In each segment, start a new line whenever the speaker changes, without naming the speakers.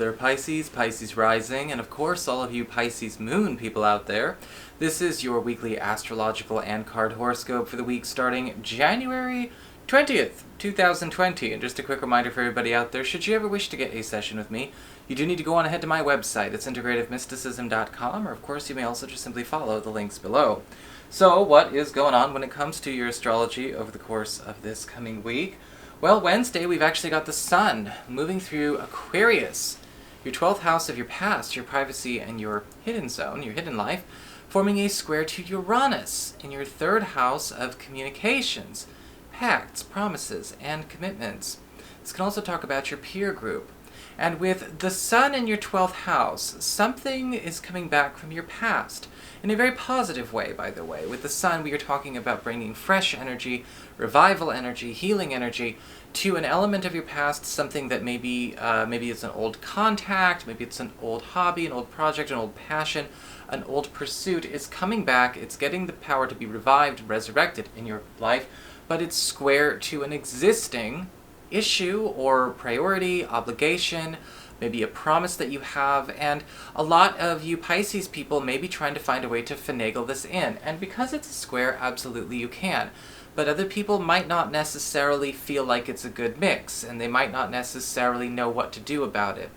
there, Pisces, Pisces rising, and of course all of you Pisces moon people out there. This is your weekly astrological and card horoscope for the week starting January 20th, 2020. And just a quick reminder for everybody out there, should you ever wish to get a session with me, you do need to go on ahead to my website. It's integrativemysticism.com, or of course you may also just simply follow the links below. So what is going on when it comes to your astrology over the course of this coming week? Well, Wednesday we've actually got the Sun moving through Aquarius, your 12th house of your past, your privacy, and your hidden zone, your hidden life, forming a square to Uranus in your 3rd house of communications, pacts, promises, and commitments. This can also talk about your peer group. And with the Sun in your 12th house, something is coming back from your past. In a very positive way, by the way. With the Sun, we are talking about bringing fresh energy, revival energy, healing energy to an element of your past, something that maybe it's an old contact, maybe it's an old hobby, an old project, an old passion, an old pursuit is coming back. It's getting the power to be revived, resurrected in your life, but it's square to an existing issue or priority, obligation, maybe a promise that you have, and a lot of you Pisces people may be trying to find a way to finagle this in. And because it's a square, absolutely you can. But other people might not necessarily feel like it's a good mix, and they might not necessarily know what to do about it.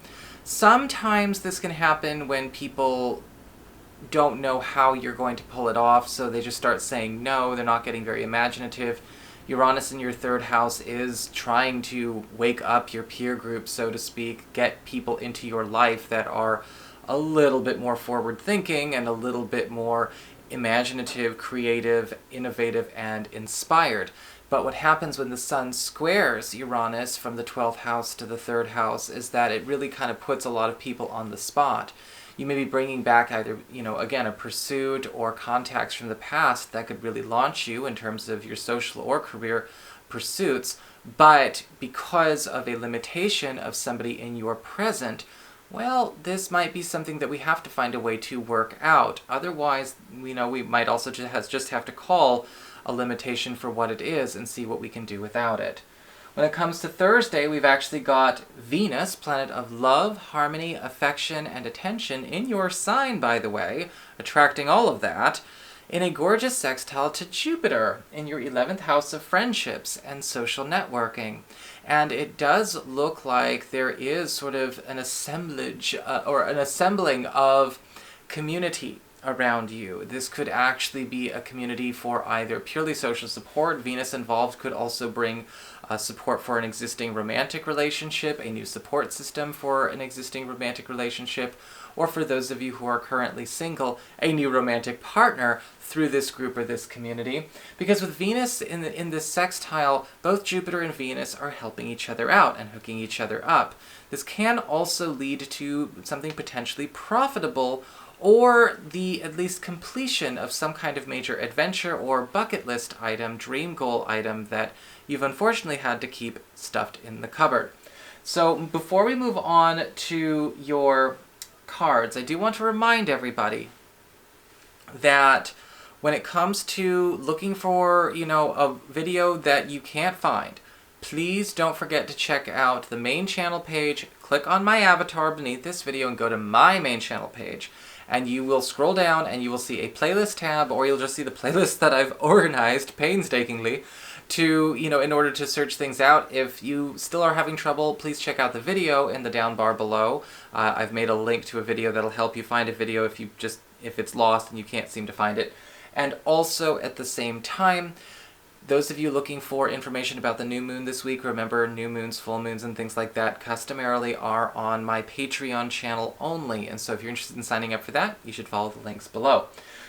Sometimes this can happen when people don't know how you're going to pull it off, so they just start saying no, they're not getting very imaginative. Uranus in your 3rd house is trying to wake up your peer group, so to speak, get people into your life that are a little bit more forward-thinking and a little bit more imaginative, creative, innovative, and inspired. But what happens when the Sun squares Uranus from the 12th house to the 3rd house is that it really kind of puts a lot of people on the spot. You may be bringing back either, again, a pursuit or contacts from the past that could really launch you in terms of your social or career pursuits, but because of a limitation of somebody in your present, well, this might be something that we have to find a way to work out. Otherwise, we might also just have to call a limitation for what it is and see what we can do without it. When it comes to Thursday, we've actually got Venus, planet of love, harmony, affection, and attention, in your sign, by the way, attracting all of that, in a gorgeous sextile to Jupiter in your 11th house of friendships and social networking. And it does look like there is sort of an assemblage, or an assembling of community around you. This could actually be a community for either purely social support. Venus involved could also bring support for an existing romantic relationship, a new support system for an existing romantic relationship, or for those of you who are currently single, a new romantic partner through this group or this community. Because with Venus in this sextile, both Jupiter and Venus are helping each other out and hooking each other up. This can also lead to something potentially profitable, or the at least completion of some kind of major adventure or bucket list item, dream goal item that you've unfortunately had to keep stuffed in the cupboard. So before we move on to your cards, I do want to remind everybody that when it comes to looking for, a video that you can't find, please don't forget to check out the main channel page. Click on my avatar beneath this video and go to my main channel page. And you will scroll down and you will see a playlist tab, or you'll just see the playlist that I've organized painstakingly to, in order to search things out. If you still are having trouble, please check out the video in the down bar below. I've made a link to a video that'll help you find a video if it's lost and you can't seem to find it. And also at the same time, those of you looking for information about the new moon this week, remember new moons, full moons, and things like that customarily are on my Patreon channel only. And so if you're interested in signing up for that, you should follow the links below.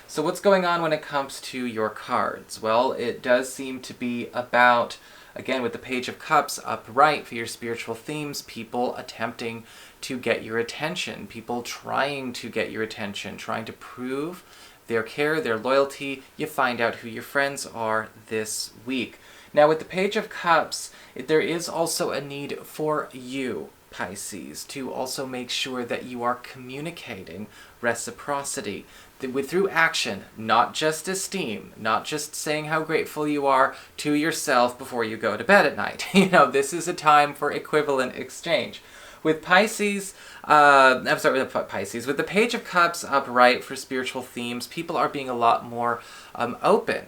So what's going on when it comes to your cards? Well, it does seem to be about, again, with the Page of Cups upright for your spiritual themes, people attempting to get your attention, people trying to get your attention, trying to prove their care, their loyalty. You find out who your friends are this week. Now with the Page of Cups, there is also a need for you, Pisces, to also make sure that you are communicating reciprocity through action, not just esteem, not just saying how grateful you are to yourself before you go to bed at night. This is a time for equivalent exchange. With Pisces, with Pisces, with the Page of Cups upright for spiritual themes, people are being a lot more open,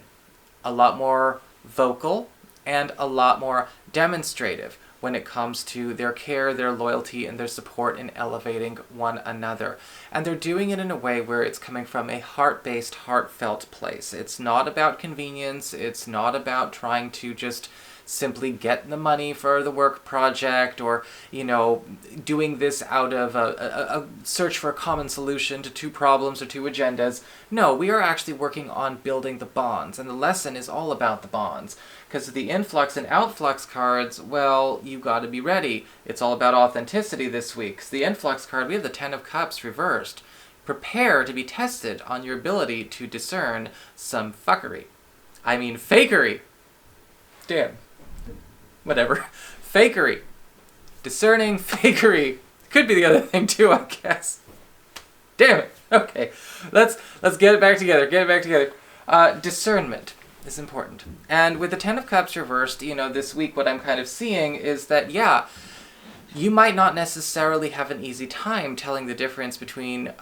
a lot more vocal, and a lot more demonstrative when it comes to their care, their loyalty, and their support in elevating one another. And they're doing it in a way where it's coming from a heart-based, heartfelt place. It's not about convenience. It's not about trying to just simply get the money for the work project, or, you know, doing this out of a search for a common solution to two problems or two agendas. No, we are actually working on building the bonds, and the lesson is all about the bonds. Because the influx and outflux cards, well, you got to be ready. It's all about authenticity this week. 'Cause the influx card, we have the Ten of Cups reversed. Prepare to be tested on your ability to discern some fuckery. I mean fakery. Damn. Whatever. Fakery. Discerning fakery. Could be the other thing too, I guess. Damn it. Okay. Let's get it back together. Discernment is important. And with the Ten of Cups reversed, you know, this week what I'm kind of seeing is that, yeah, you might not necessarily have an easy time telling the difference between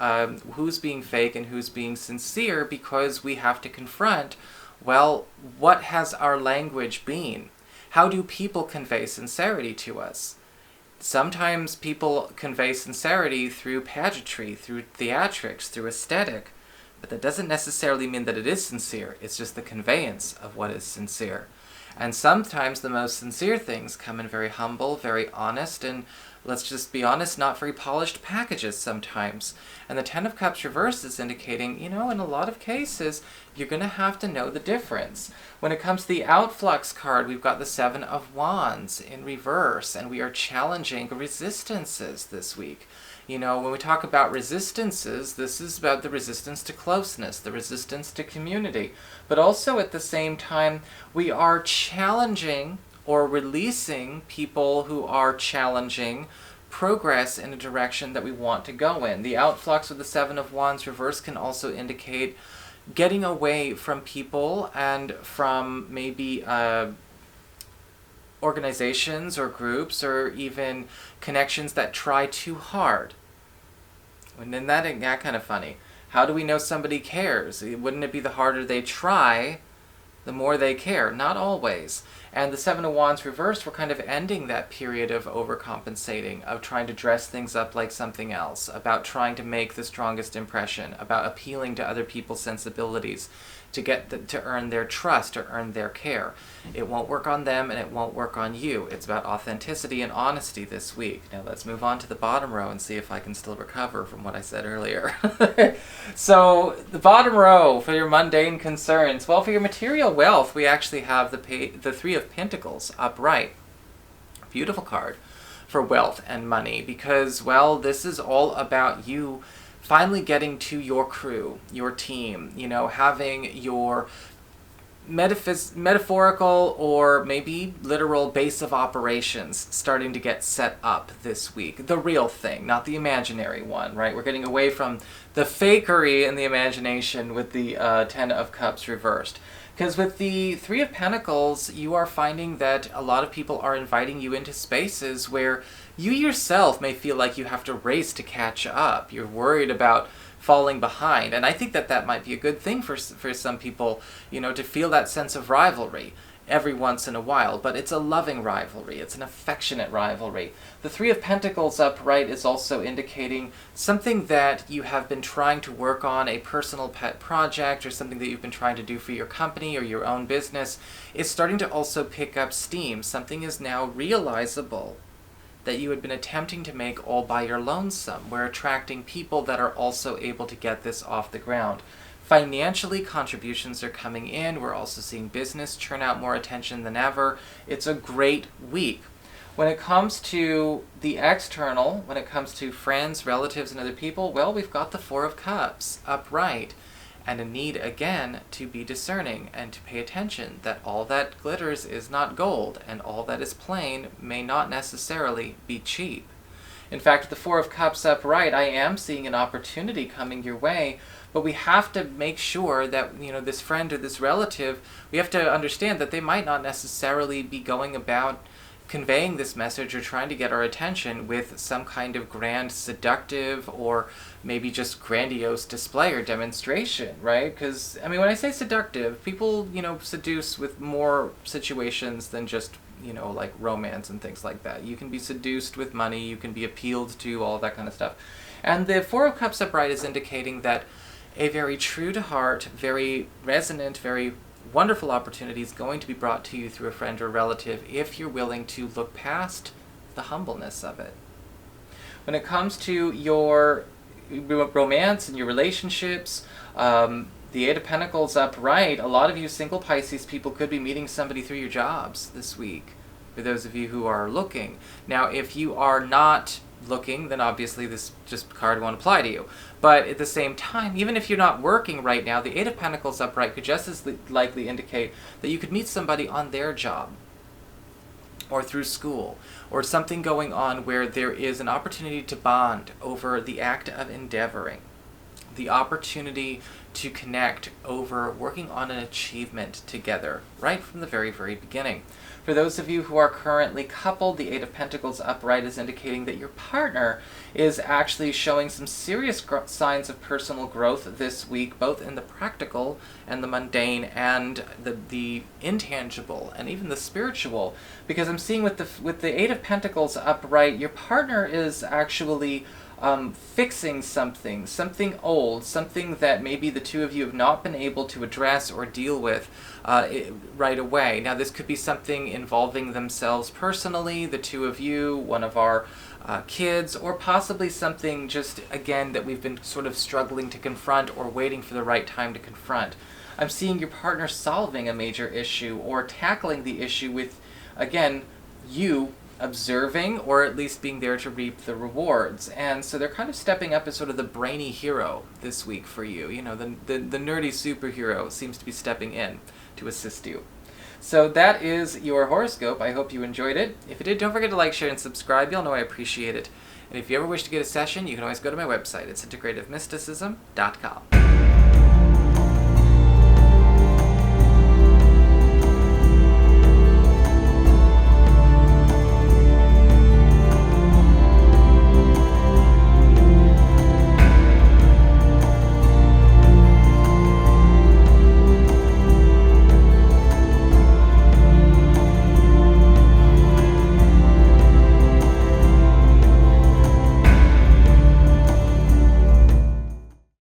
who's being fake and who's being sincere, because we have to confront, well, what has our language been? How do people convey sincerity to us? Sometimes people convey sincerity through pageantry, through theatrics, through aesthetic, but that doesn't necessarily mean that it is sincere. It's just the conveyance of what is sincere. And sometimes the most sincere things come in very humble, very honest, and let's just be honest, not very polished packages sometimes. And the Ten of Cups reversed is indicating, you know, in a lot of cases, you're going to have to know the difference. When it comes to the outflux card, we've got the Seven of Wands in reverse, and we are challenging resistances this week. You know, when we talk about resistances, this is about the resistance to closeness, the resistance to community. But also at the same time, we are challenging or releasing people who are challenging progress in a direction that we want to go in. The outflux with the Seven of Wands reverse can also indicate getting away from people and from maybe organizations or groups or even connections that try too hard. And then that kind of funny. How do we know somebody cares? Wouldn't it be the harder they try, the more they care? Not always. And the Seven of Wands reversed, we're kind of ending that period of overcompensating, of trying to dress things up like something else, about trying to make the strongest impression, about appealing to other people's sensibilities to to earn their trust or earn their care. It won't work on them and it won't work on you. It's about authenticity and honesty this week. Now let's move on to the bottom row and see if I can still recover from what I said earlier. So the bottom row for your mundane concerns. Well, for your material wealth, we actually have the Three of Pentacles upright. Beautiful card for wealth and money, because, well, this is all about you finally getting to your crew, your team, you know, having your metaphorical or maybe literal base of operations starting to get set up this week. The real thing, not the imaginary one, right? We're getting away from the fakery and the imagination with the Ten of Cups reversed. Because with the Three of Pentacles, you are finding that a lot of people are inviting you into spaces where you yourself may feel like you have to race to catch up. You're worried about falling behind. And I think that that might be a good thing for some people, you know, to feel that sense of rivalry every once in a while. But it's a loving rivalry. It's an affectionate rivalry. The Three of Pentacles upright is also indicating something that you have been trying to work on, a personal pet project or something that you've been trying to do for your company or your own business is starting to also pick up steam. Something is now realizable that you had been attempting to make all by your lonesome. We're attracting people that are also able to get this off the ground. Financially, contributions are coming in. We're also seeing business churn out more attention than ever. It's a great week. When it comes to the external, when it comes to friends, relatives, and other people, well, we've got the Four of Cups upright. And a need, again, to be discerning and to pay attention that all that glitters is not gold, and all that is plain may not necessarily be cheap. In fact, with the Four of Cups upright, I am seeing an opportunity coming your way, but we have to make sure that, you know, this friend or this relative, we have to understand that they might not necessarily be going about conveying this message or trying to get our attention with some kind of grand seductive or maybe just grandiose display or demonstration, right? Because, I mean, when I say seductive, people, seduce with more situations than just, like romance and things like that. You can be seduced with money, you can be appealed to, all that kind of stuff. And the Four of Cups upright is indicating that a very true to heart, very resonant, very wonderful opportunity is going to be brought to you through a friend or relative if you're willing to look past the humbleness of it. When it comes to your romance and your relationships, the Eight of Pentacles upright, a lot of you single Pisces people could be meeting somebody through your jobs this week, for those of you who are looking. Now, if you are not looking, then obviously this card won't apply to you. But at the same time, even if you're not working right now, the Eight of Pentacles upright could just as likely indicate that you could meet somebody on their job, or through school, or something going on where there is an opportunity to bond over the act of endeavoring, the opportunity to connect over working on an achievement together, right from the very, very beginning. For those of you who are currently coupled, the Eight of Pentacles upright is indicating that your partner is actually showing some serious signs of personal growth this week, both in the practical and the mundane and the intangible and even the spiritual. Because I'm seeing with the Eight of Pentacles upright, your partner is actually fixing something old, something that maybe the two of you have not been able to address or deal with right away. Now, this could be something involving themselves personally, the two of you, one of our kids, or possibly something just, again, that we've been sort of struggling to confront or waiting for the right time to confront. I'm seeing your partner solving a major issue or tackling the issue with, again, you observing or at least being there to reap the rewards. And so they're kind of stepping up as sort of the brainy hero this week for you. The nerdy superhero seems to be stepping in to assist you. So that is your horoscope. I hope you enjoyed it. If you did, don't forget to like, share, and subscribe. You'll know I appreciate it. And if you ever wish to get a session, you can always go to my website. It's integrativemysticism.com.